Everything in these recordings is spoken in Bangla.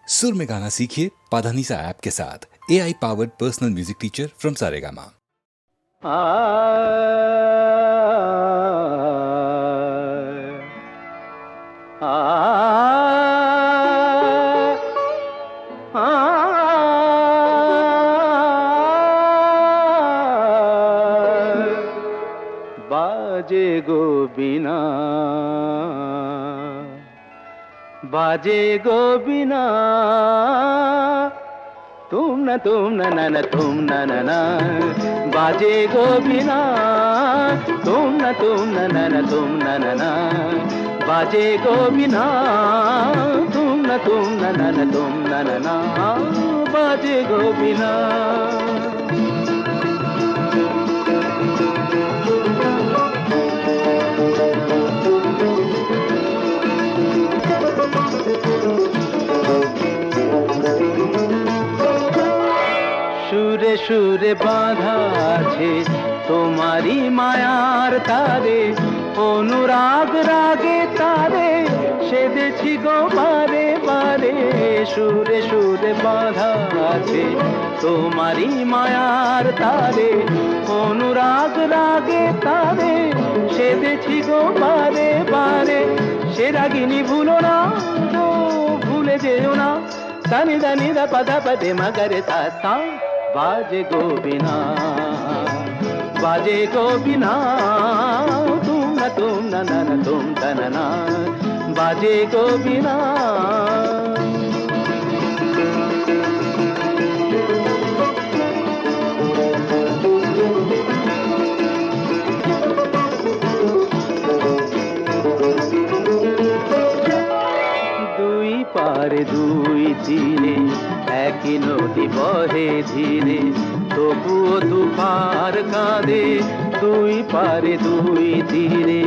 सुर में गाना सीखिए पाधानीसा ऐप के साथ। AI powered personal music teacher from Saregama. बाजे गो बिना, बाजे गो बिना, तुम न तुम न बाजे गो बिना, तुम न तुम न बाजे गो बिना, तुम न तुम न बाजे गो बिना। সুরে সুরে বাঁধা আছে তোমারি মায়ার তারে, অনুরাগ রাগে তারে সেদেছি গো বারে বারে। সুরে সুরে বাঁধা আছে তোমারি মায়ার তারে, অনুরাগ রাগে তারে সেদেছি গো বারে বারে। সে রাগিনী ভুলো না গো, ভুলে যেও না, দানি দানি দা পদা পদে মগরে তা সা। बाजे गो बिना, बाजे गो बिना, तुम न तुम तनना बाजे गो बिना। দুই পারে দুই তীরে একই নদী বহে ধীরে, তবুও দুপার কাঁদে। দুই পারে দুই তীরে,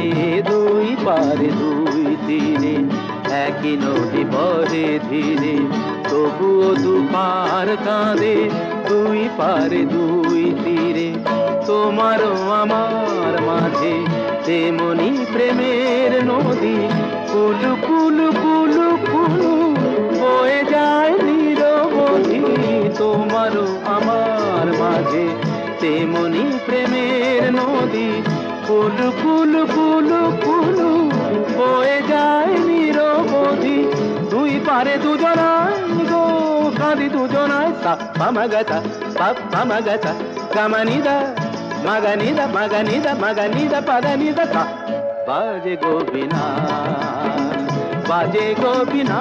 দুই পারে দুই তীরে একই নদী বহে ধীরে, তবুও দুপার কাঁদে। দুই পারে দুই তীরে তোমারও আমার মাঝে তেমনি প্রেমের নদী, কুলু কুলু কুলু কুলু বয়ে যায় নিরবধি। তোমারও আমার মাঝে তেমনি প্রেমের নদী, কুলু কুলু কুলু কুলু বয়ে যায় নিরবধি। দুই পারে দুজনায় গো কাঁদি দুজনায়, সা পামাগাতা পাপ পামাগাতা গামানিদা মাগানিদা মাগানিদা মাগানিদা পাদানিদা সা। बाजे गो बिना, बाजे गो बिना,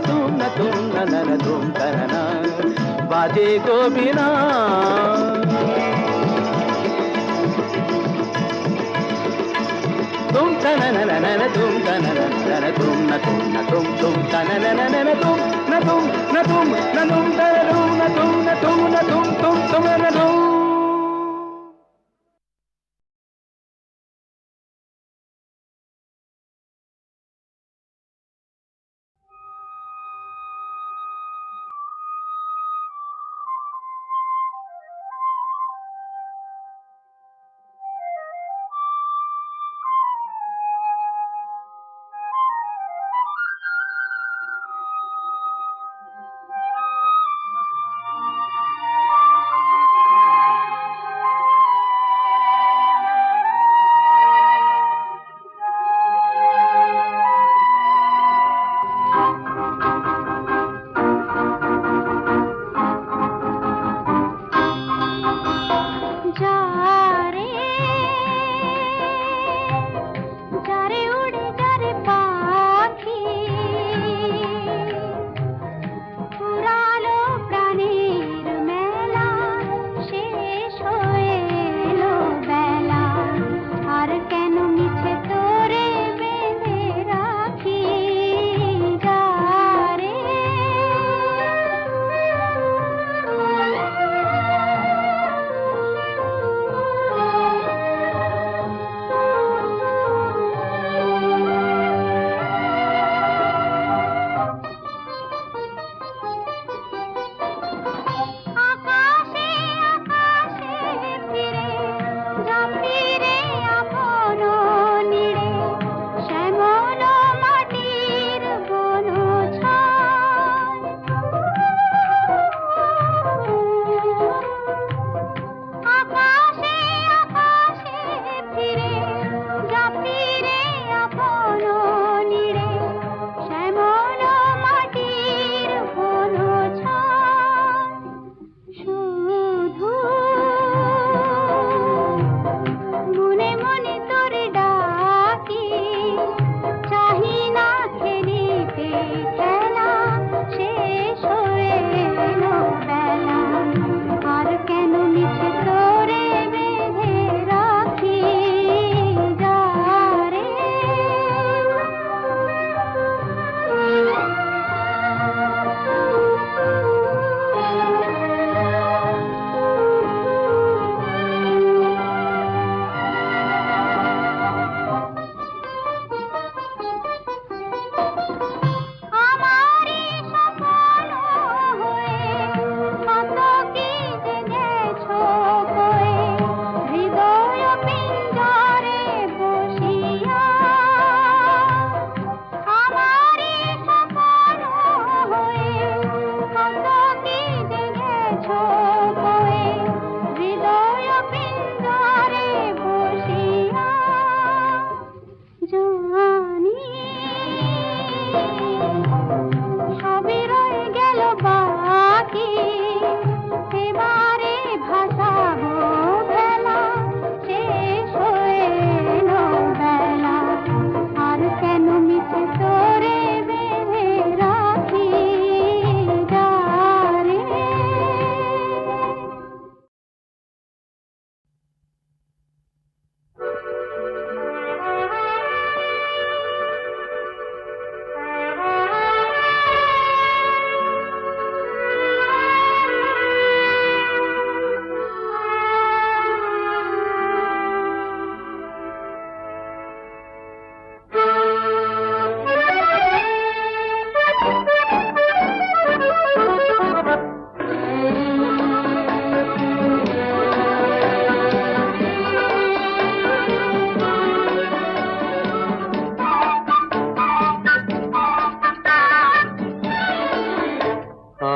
तुम न तुम तनना बाजे गो बिना। तुम तनना तुम तनना तुम न तुम तनना तुम न तुम न तुम न तुम न तुम न तुम न तुम न तुम।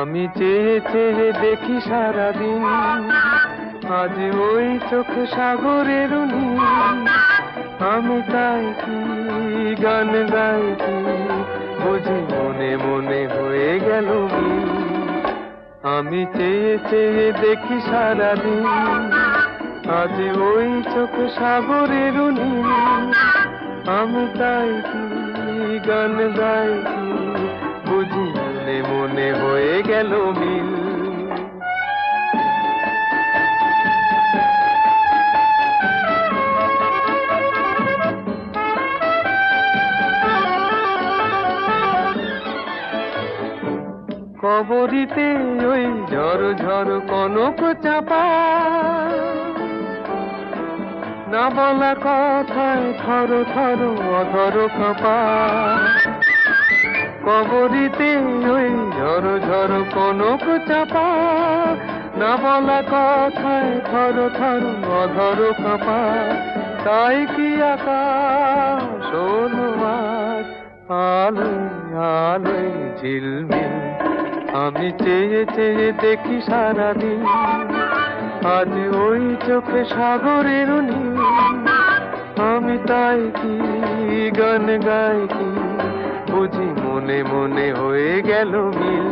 আমি চেয়ে চেয়ে দেখি সারাদিন, আজ ওই চোখে সাগরের নীল। আমি তাই কি গান গাই কি, বুঝি মনে মনে হয়ে গেল মিল। আমি চেয়ে চেয়ে দেখি সারাদিন, আজ ওই চোখে সাগরের নীল। আমি তাই কি গান গাই কি, বুঝি মনে মনে হয়ে গেল মিল। কবরিতে ওই ঝড় ঝড় কনক চাপা, না বলা কথায় থর থর অধর কাঁপা। কবরিতে ওই ঝড় ঝড় কনক চাপা, না বলা কথায় থর থর অধর কাঁপা। তাই কি আকাশ হলো আজ আলোয় আলোয় ঝিলমিল। আমি চেয়ে চেয়ে দেখি সারাদিন, আজ ওই চোখে সাগরের নীল। আমি তাই কি গান গাই কি, বুঝি মনে মনে হয়ে গেল মিল।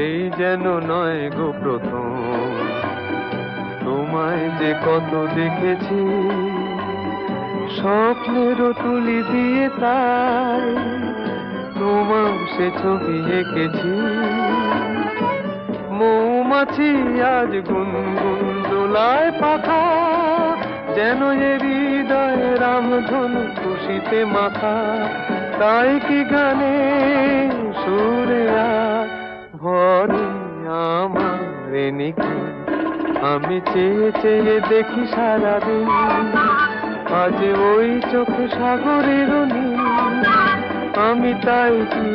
এই যেন নয় গো প্রথম, তোমায় যে কত দেখেছি, স্বপ্নেরও তুলি দিয়ে তাই তোমার সে ছবি এঁকেছি। মৌমাছি আজ গুনগুন দোলায় পাখা, যেন এ হৃদয় রামধনু খুশিতে মাখা। তাই কি গানে সুরে আজ ভরে আমার নিখি। আমি চেয়ে চেয়ে দেখি সারাদিন, আজ ওই চোখে সাগরের নীল। আমি তাই কি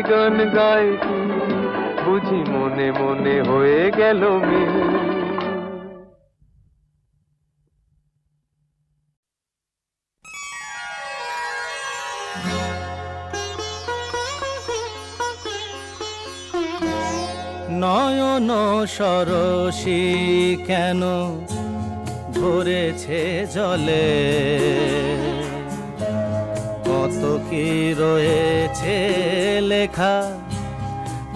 গান গাই কি, বুঝি মনে মনে হয়ে গেল মিল। নয়ন সরসী কেন ভরেছে জলে, কত কি রয়েছে লেখা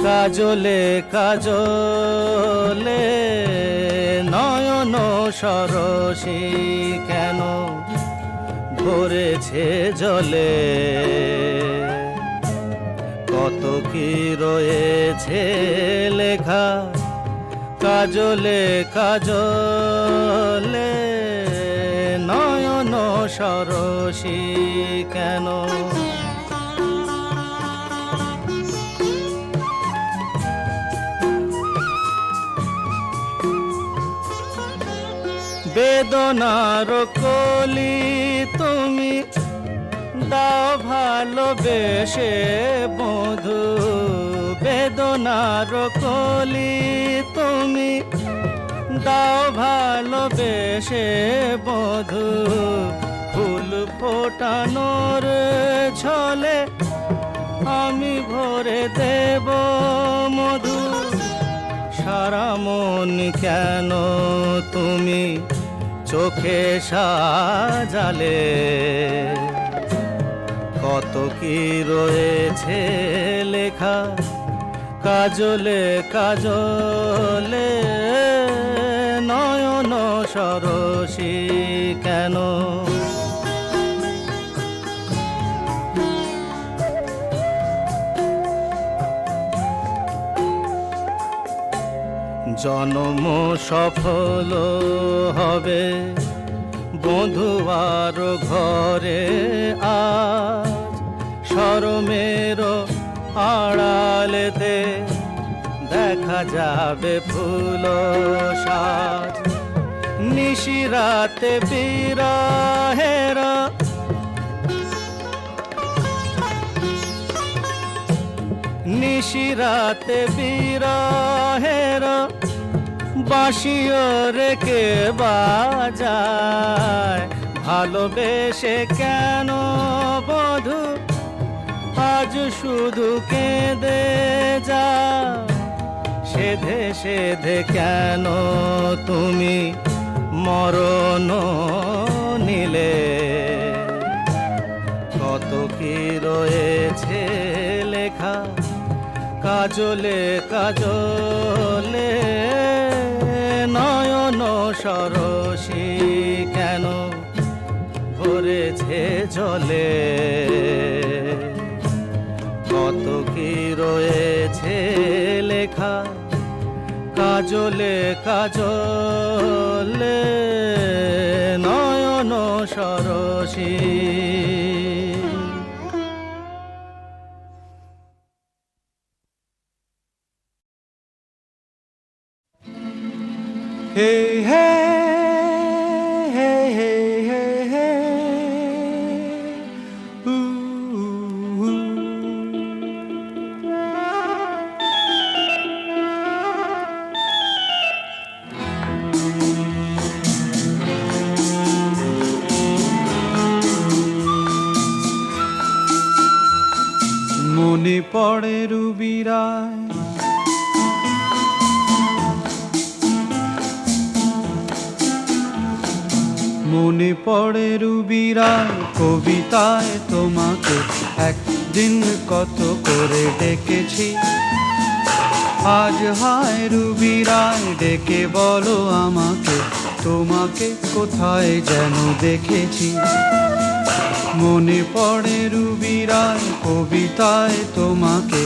কাজলে কাজলে। নয়ন সরসী কেন ভরেছে জলে, কত কি রয়েছে লেখা কাজলে কাজলে। নয়ন সরসী কেন, বেদনার কলি তুমি দাও ভালোবেসে বধু। বেদনার কলি তুমি দাও ভালোবেসে বধু। ফুল ফোটানোর ছলে আমি ভরে দেব মধু। সারা মন কেন তুমি চোখে সাজালে, কত কি রয়েছে লেখা কাজলে কাজলে। নয়ন সরসী কেন, জনম সফল হবে বধুয়ার ঘরে আজ। শরমের আড়ালেতে দেখা যাবে ফুল সাজ। নিশিরাতে বিরহের নিশিরাতে বিরহের বাঁশিও রেখে বাজায় ভালোবেসে কেন বধূ আজ শুধু কেঁদে যা সেধে সেধে কেন তুমি মরণ নিলে কত কি রয়েছে লেখা কাজলে কাজলে নয়ন সরসী কেন ভরেছে জলে কত কি রয়েছে লেখা কাজলে কাজলে নয়ন Sarasi Hey, hey, hey, hey, hey, hey. Ooh, ooh. মনে পড়ে রুবিরায় মনে পড়ে রুবিরায় কবিতায় তোমাকে একদিন কত করে ডেকেছি আজ হায় রুবিরায় ডেকে বলো আমাকে তোমাকে কোথায় যেন দেখেছি মনে পড়ে রুবিরায় কবিতায় তোমাকে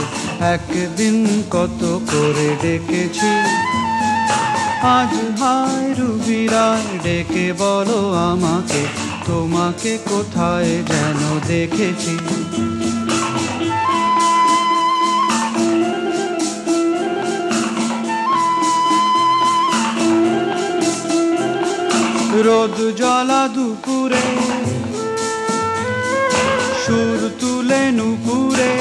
একদিন কত করে ডেকেছি আজ হায় রুবিরায় ডেকে বলো আমাকে তোমাকে কোথায় যেন দেখেছি রোদ জ্বলা দুপুরে সুর তুলে নুপুরে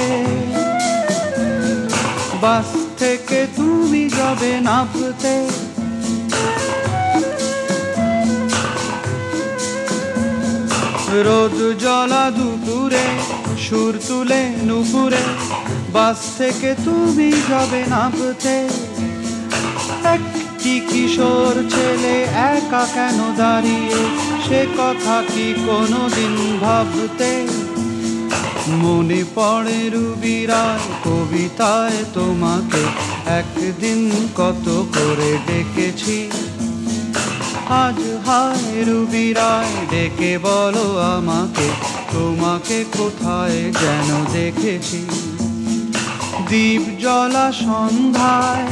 বাস থেকে তুমি যাবে নামতে রোদ জ্বলা দুপুরে সুর তুলে নুপুরে বাস থেকে তুমি যাবে নামতে একটি কিশোর ছেলে একা কেন দাঁড়িয়ে সে কথা কি কোনোদিন ভাবতে মনে পড়ে রুবিরায় কবিতায় তোমাকে একদিন কত করে ডেকেছি আজ হায় রুবিরায় ডেকে বলো আমাকে তোমাকে কোথায় যেন দেখেছি দীপ জ্বলা সন্ধ্যায়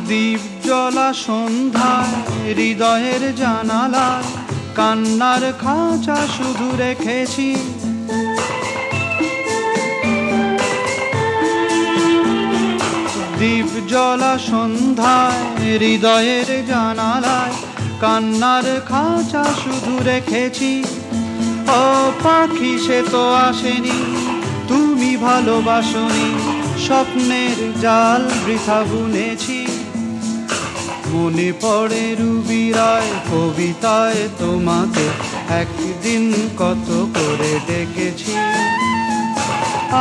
দীপ জ্বলা সন্ধ্যায় হৃদয়ের জানালায় কান্নার খাঁচা শুধু রেখেছি দীপ জ্বলা সন্ধ্যায় হৃদয়ের জানালায় কান্নার খাঁচা শুধু রেখেছি ও পাখি সে তো আসেনি তুমি ভালোবাসনি স্বপ্নের জাল বৃথা বুনেছি মনে পড়ে রুবিরায় কবিতায় তোমাকে একদিন কত করে ডেকেছি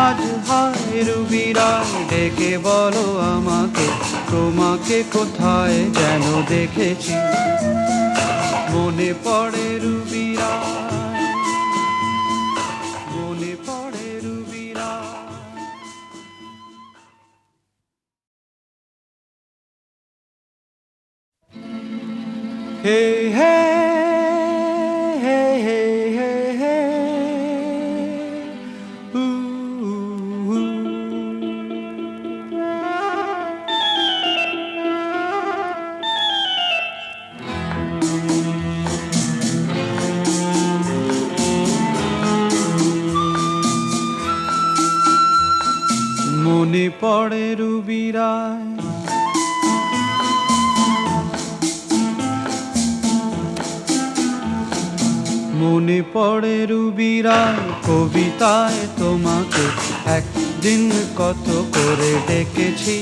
আজ হায় রুবিরায় ডেকে বলো আমাকে তোমাকে কোথায় যেন দেখেছি মনে পড়ে রুবিরায় মনে পড়ে রুবিরায় Hey, hey, hey, hey, hey, hey. Ooh, ooh. মনে পড়ে রুবিরায় মনে পড়ে রুবিরায় কবিতায় তোমাকে একদিন কত করে ডেকেছি।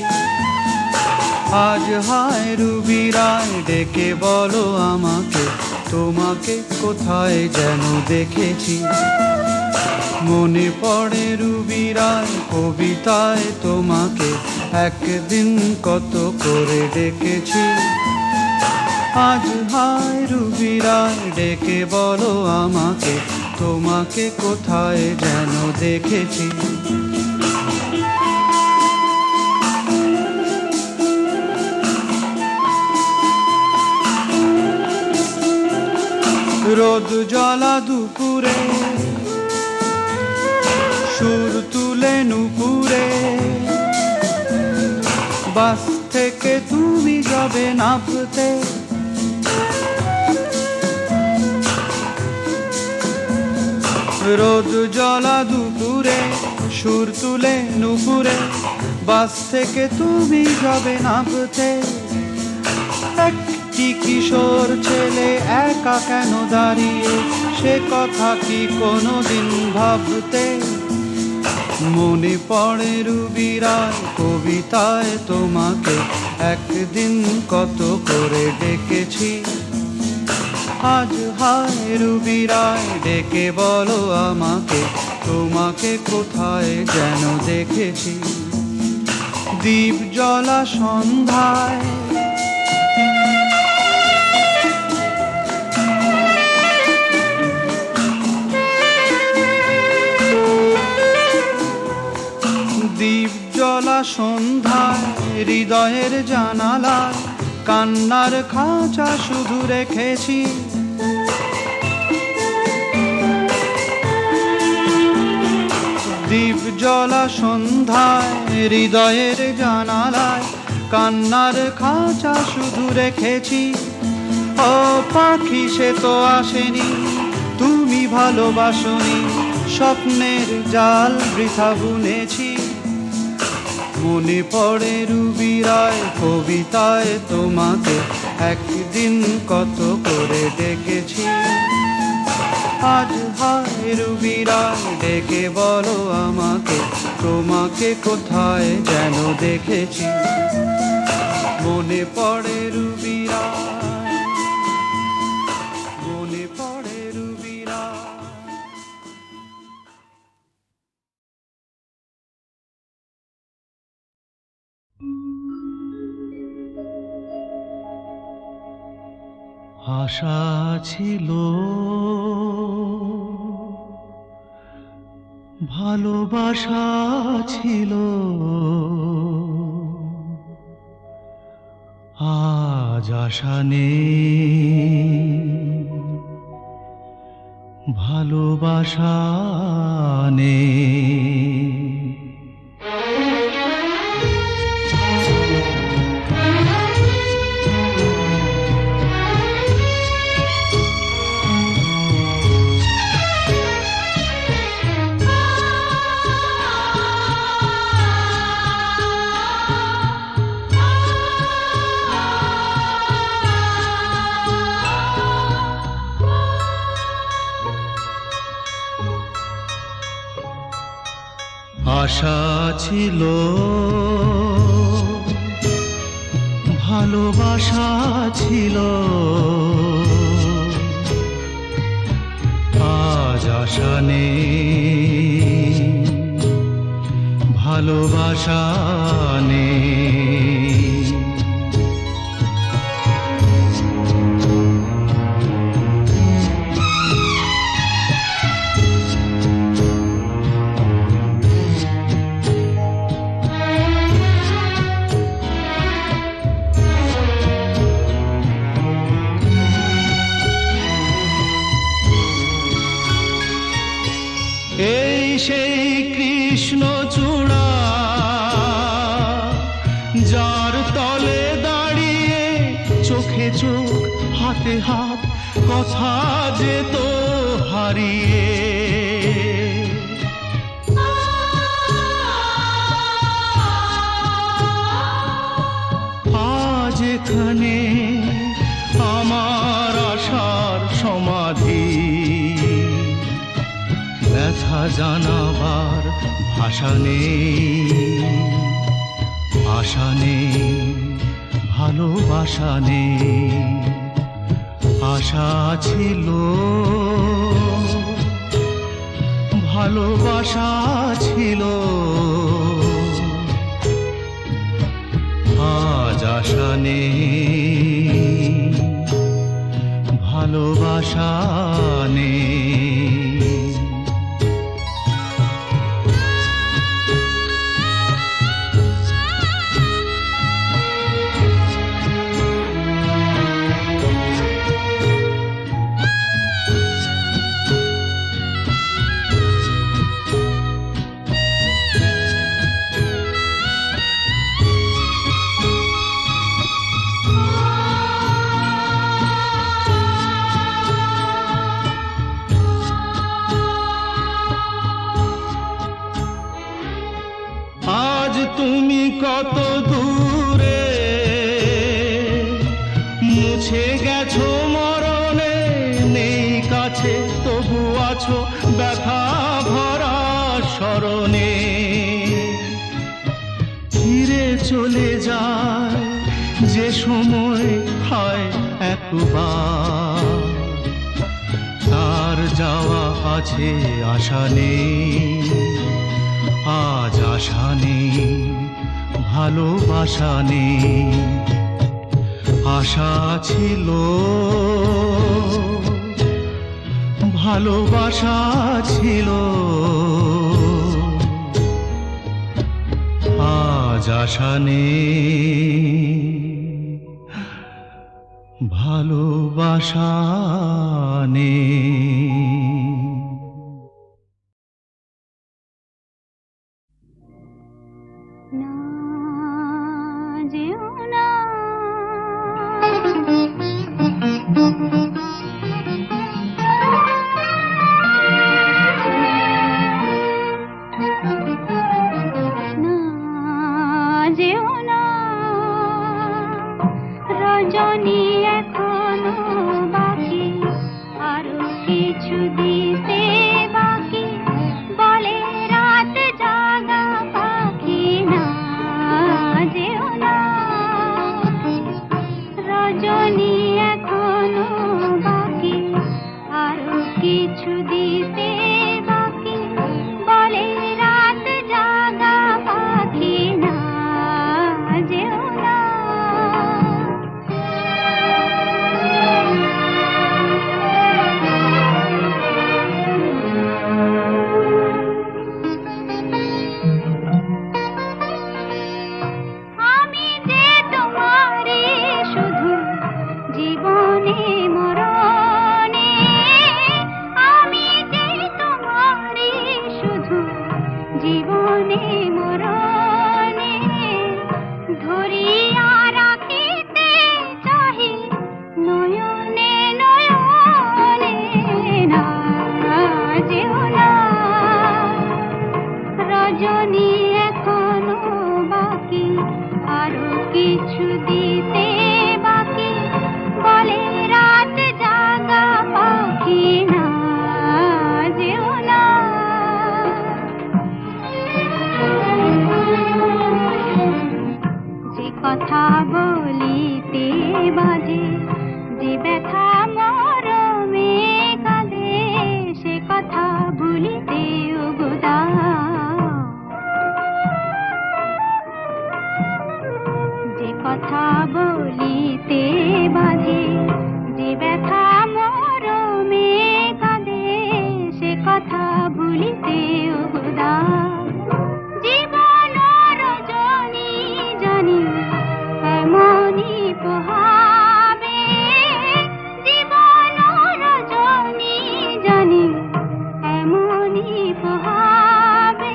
আজ হায় রুবিরায় ডেকে বলো আমাকে, তোমাকে কোথায় যেন দেখেছি। মনে পড়ে রুবিরায় কবিতায় তোমাকে একদিন কত করে ডেকেছি। আজ হায় রুবিরায় ডেকে বলো আমাকে, তোমাকে কোথায় যেন দেখেছি। রোদ জ্বলা দুপুরে সুর তুলে নুপুরে, বাস থেকে তুমি যাবে নামতে। রোদ জ্বলা দুপুরে সুর তুলে নুপুরে, বাস থেকে তুমি যাবে নামতে। একটি কিশোর ছেলে একা কেন দাঁড়িয়ে, সে কথা কি কোনোদিন ভাবতে। মনে পড়ে রুবিরায় কবিতায় তোমাকে একদিন কত করে ডেকেছি। আজ হায় রুবিরায় ডেকে বলো আমাকে, তোমাকে কোথায় যেন দেখেছি। দ্বীপ জ্বলা সন্ধ্যায় দ্বীপ জ্বলা সন্ধ্যায় হৃদয়ের জানালায় কান্নার খাঁচা শুধু রেখেছি। দ্বীপ জ্বলা সন্ধ্যায় হৃদয়ের জানালায় কান্নার খাঁচা শুধু রেখেছি। ও পাখি সে তো আসেনি, তুমি ভালোবাসনি, স্বপ্নের জাল বৃথা বুনেছি। মনে পড়ে রুবিরায় কবিতায় তোমাকে একদিন কত করে ডেকেছি। আজ হায় রুবিরায় ডেকে বলো আমাকে, তোমাকে কোথায় যেন দেখেছি। মনে পড়ে রুবিরায়, মনে পড়ে রুবিরায়। আশা ছিল, ভালোবাসা ছিল, আজ আশা নেই, ভালোবাসা নেই। আশা ছিল, ভালোবাসা ছিল, আজ আশা নেই, ভালোবাসা নেই। এই সেই কৃষ্ণচূড়া, যার তলে দাঁড়িয়ে চোখে চোখ হাতে হাত কথা যেত হারিয়ে। আজ এখানে আমার আশার সমাধি। জানাবার ভাষা নেই, আশা নেই, ভালোবাসা নেই। আশা ছিল, ভালোবাসা ছিল, আজ আশা নেই, ভালোবাসা নেই। আজ তুমি কত দূরে, মুছে গেছো মরণে, নেই কাছে তবু আছো ব্যথা ভরা স্মরণে। ফিরে চলে যায় যে সময় হয় একবার, তার যাওয়া আছে আশা নেই, আজ আশা নেই, ভালোবাসা নেই। আশা ছিল, ভালোবাসা ছিল, আজ আশা নেই, ভালোবাসা নেই। না যেও না, না যেও না, রজনী এখনো বাকি, আরো কিছু দিতে বাকি, বলে রাত জাগা পাখি। না যেও না, রজনী এখনো বাকি, আরো কিছু দিতে বাকি, বলে রাত জাগা পাখি। না যেও না, আমি যে তোমারই শুধু জীবনে মরণে, আমি যে তোমারই শুধু জীবনে মরণে, ধরিয়া রাখিতে চাহি নয়নে নয়নে। না যেও না, রজনী এখনো বাকি, আরো কিছু দিতে বাকি, বলে রাত জাগা পাখি। না যেও না, যে কথা বলিতে বাজে, যে ব্যথা মরমে কাঁদে, সে কথা ভুলিতে উগদা। যে কথা বলিতে বাজে, যে ব্যথা মরমে কাঁদে, সে কথা ভুলিতে উগদা। জীবন রজনী জানি এমনই পোহাবে, জীবন রজনী জানি এমনই পোহাবে,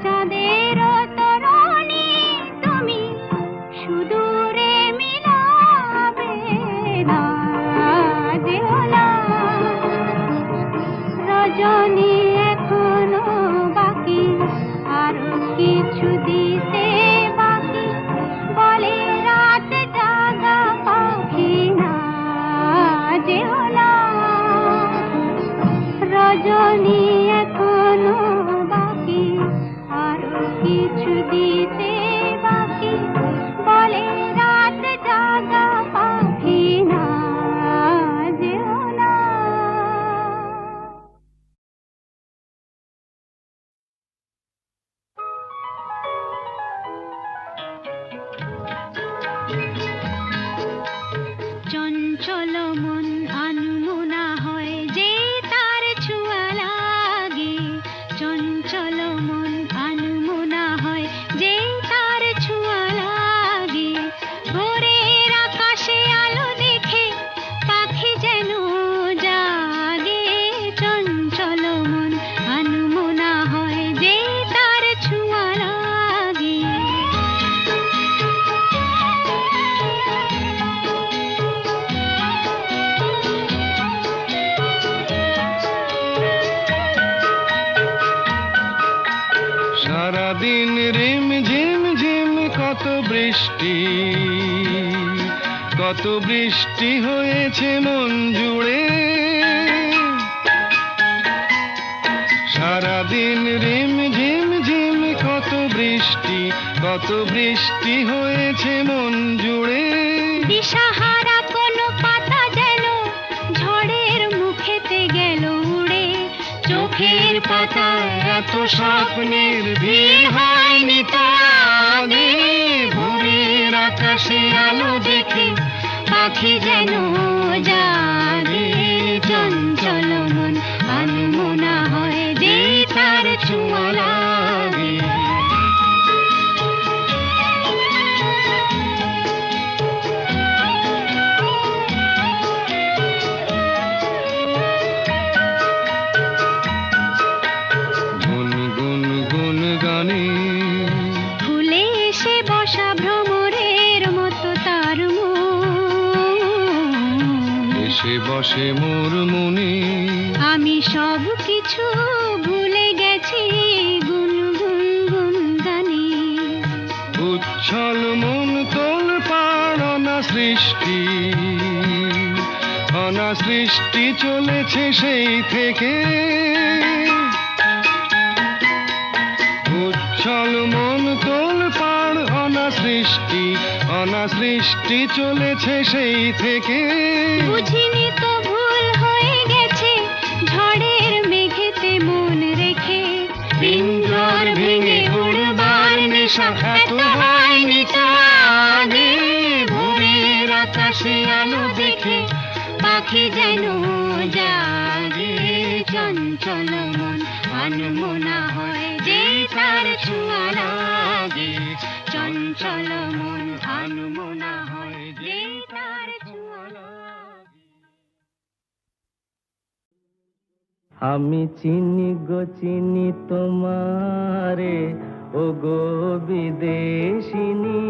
চাঁদের তরণী তুমি সুদূরে মিলাবে। না যেও না, রজনী এখনো বাকি, আরো কিছু দিতে বাকি, বলে রাত জাগা পাখি। না যেও না, রজনী এখন সারাদিন রিম ঝিম ঝিম কত বৃষ্টি হয়েছে মন জুড়ে। সারাদিন রিম ঝিম ঝিম কত বৃষ্টি হয়েছে মন জুড়ে। দিশাহারা কোনো পাতা যেন ঝড়ের মুখেতে গেল উড়ে। চোখের পাতায় এত স্বপ্নের ভিড় হয়নি তো আগে। ভোরের আকাশে আলো দেখে পাখি যেন জাগে। চঞ্চল মন আনমনা হয় যে তার ছোঁয়া লাগে। গুনগুন গুন গানে ফুলে এসে বসা ভ্রমরের মতো তার মন। এসে বসে মোর মনে। আমি সব কিছু ভুলে গেছি গুনগুন গুন গানে। উচ্ছল মন তোল পাড় অনাসৃষ্টি চলেছে সেই থেকে। উচ্ছল মন তোল পাড় অনাসৃষ্টি চলেছে সেই থেকে। বুঝিনি তো ভুল হয়ে গেছে ঝড়ের মেঘেতে মন রেখে। পিঞ্জর ভেঙে উড়বার নেশা এত হয়নি তো আগে। ভোরের আকাশে আলো দেখে পাখি যেন জাগে। চঞ্চল মন আনমনা হয় যে তার ছোঁয়া লাগে। চঞ্চল মন আনমনা হয় যে তার ছোঁয়া লাগে। আমি চিনি গো চিনি তোমারে ও গো বিদেশিনী।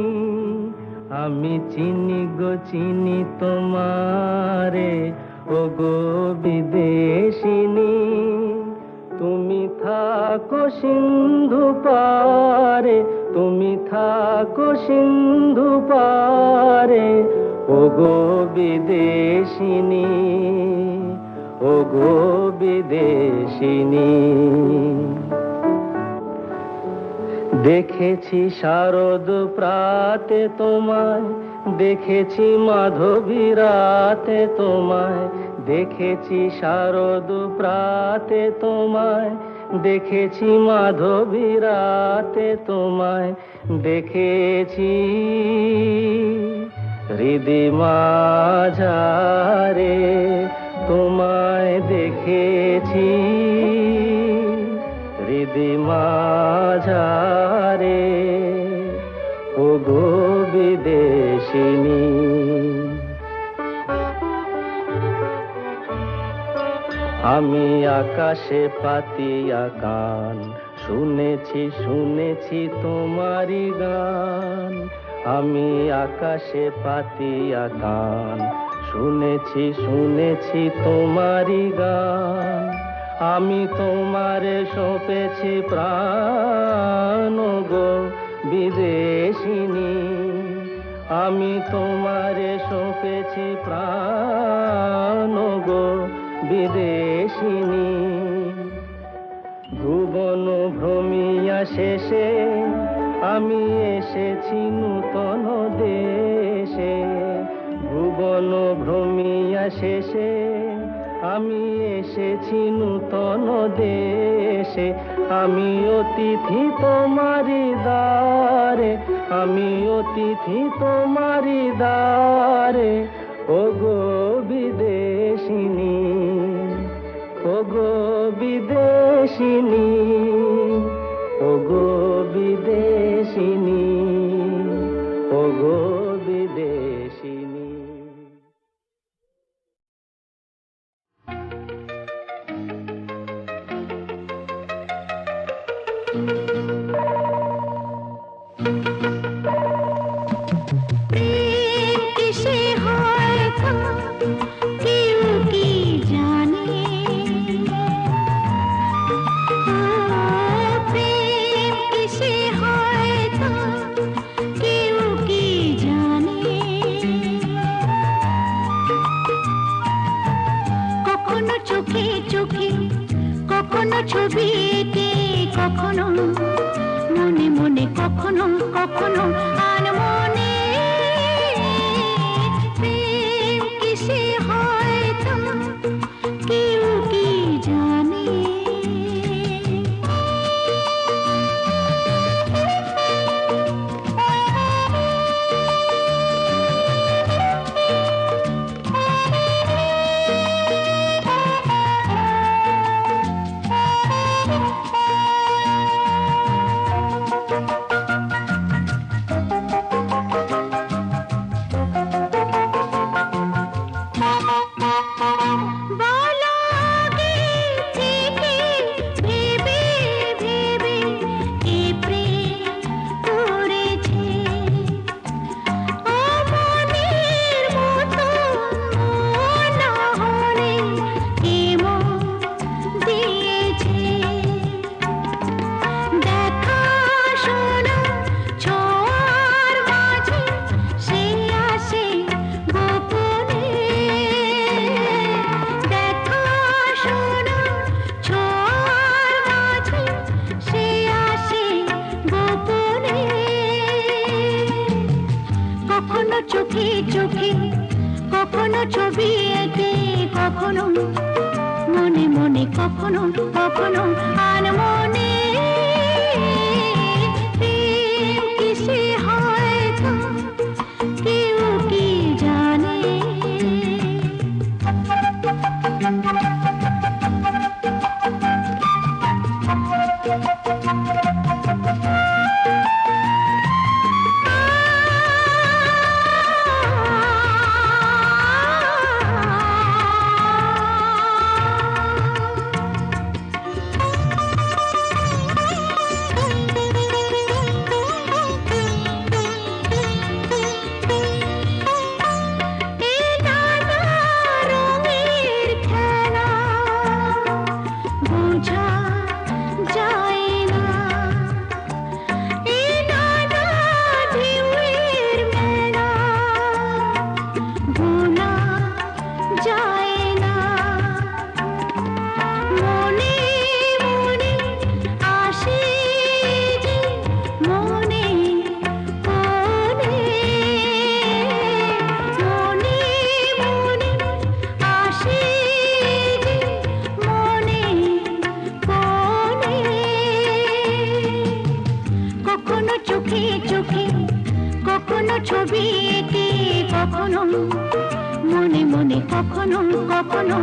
আমি চিনি গো চিনি তোমারে ও গো বিদেশিনী। তুমি থাকো সিন্ধু পারে, তুমি থাকো সিন্ধু পারে ও গো বিদেশিনী, ও গো বিদেশিনী। দেখেছি শারদ প্রাতে তোমায়, দেখেছি মাধবী রাতে তোমায়, দেখেছি শারদ প্রাতে তোমায়, দেখেছি মাধবী রাতে তোমায়, দেখেছি হৃদি মাঝারে তোমায় দেখেছি, হৃদি মাঝারে ও গো বিদেশিনী। আমি আকাশে পাতিয়া গান, শুনেছি শুনেছি তোমারি গান। আমি আকাশে পাতিয়া গান, শুনেছি শুনেছি তোমারি গান। আমি তোমারে সঁপেছি প্রাণ গো বিদেশিনী, আমি তোমারে সঁপেছি প্রাণ গো বিদেশিনী। ভুবন ভ্রমিয়া শেষে আমি এসেছি নূতন দেশে, ভুবন ভ্রমিয়া শেষে আমি এসেছি নূতন দেশে। আমি অতিথি তোমারি দ্বারে, আমি অতিথি তোমারি দ্বারে ও গো বিদেশিনী, ও গো বিদেশিনী, ও গো বিদেশিনী, ও গো বিদেশিনী। प्रेम किसे हाय था क्यों की जाने, प्रेम किसे চোখে চোখে কখনো ছবি এঁকে কখনো মনে মনে কখনো কখনো আনমনে প্রেম কিসে হয় তা কেউ কি জানে চোখে চোখে কখনো ছবি এঁকে কখনো মনে মনে কখনো কখনো আনমনে প্রেম কিসে হয় তা কেউ কি জানে চোখে চোখে কখনো ছবি এঁকে কখনো মনে মনে কখনো কখনো